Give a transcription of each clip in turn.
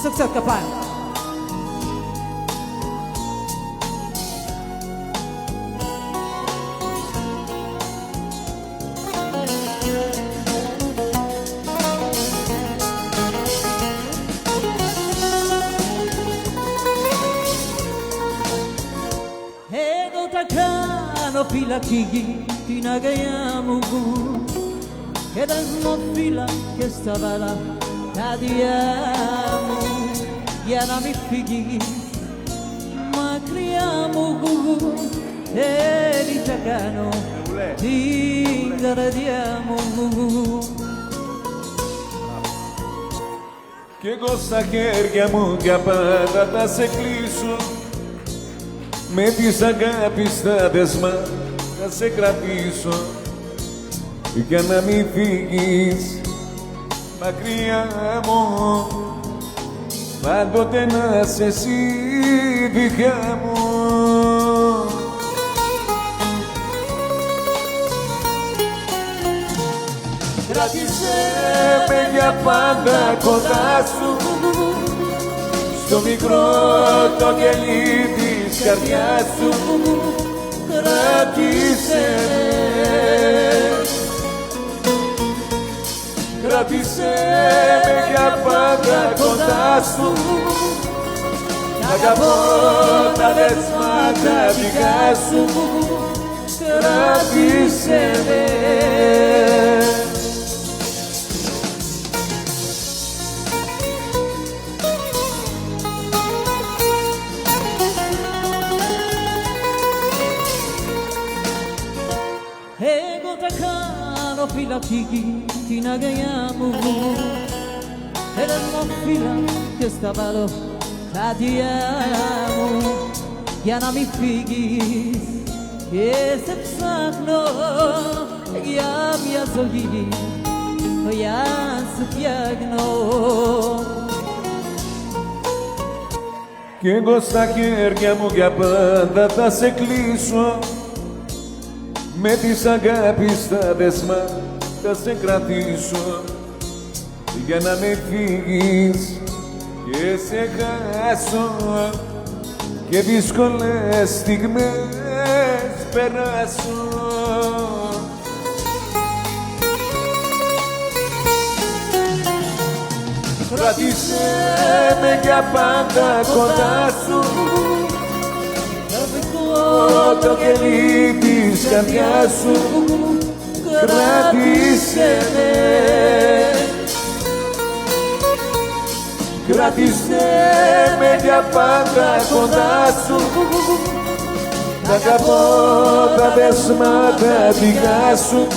success kapal. Ego takano filakigi tinagayamugu Era una fila che stava là Cadiamo Yana mi fighi Ma criamo gugu E di takano Tingaradiamo Κι εγώ στα χέρια μου για πάντα θα σε κλείσω με της αγάπης τα δεσμά θα σε κρατήσω για να μην φύγεις μακριά μου πάντοτε να είσαι εσύ δικιά μου. Κράτησέ με για πάντα κοντά σου στο μικρό το κελί της καρδιάς σου κράτησέ με. Κράτησέ με για πάντα κοντά σου να αγαπώ τα δεσμάτα δικά σου κράτησέ με. Ego takano filakigi tinagayamu Era una fila che stava lo cadiamo Yana mi fighi che se psachno Ya mi azoghi Ya se piagno Κι εγώ στα χέρια μου για πάντα θα σε κλείσω με της αγάπης τα δεσμά θα σε κρατήσω για να με φύγεις και σε χάσω και δύσκολες στιγμές περάσω. Κράτησέ με για πάντα κοντά σου το κελί της καρδιάς σου κράτησέ με. Κράτησέ με για πάντα κοντά σου να αγαπώ τα δεσμάτα δικά σου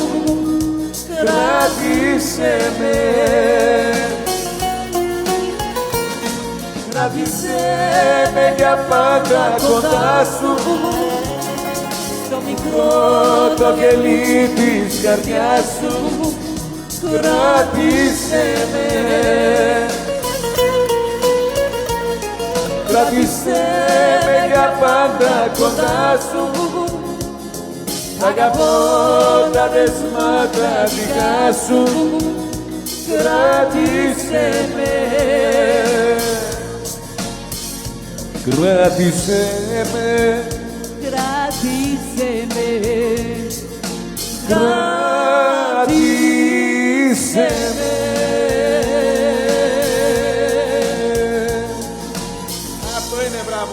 κράτησέ με. Κράτησέ με για πάντα κοντά σου στο μικρό το κελί της καρδιάς σου κράτησέ με. Κράτησέ με για πάντα κοντά σου θα αγαπώ τα δεσμάτα δικά σου κράτησέ με. Κράτησέ με, Κράτησέ με κράτησέ με. Αυτό είναι, μπράβο.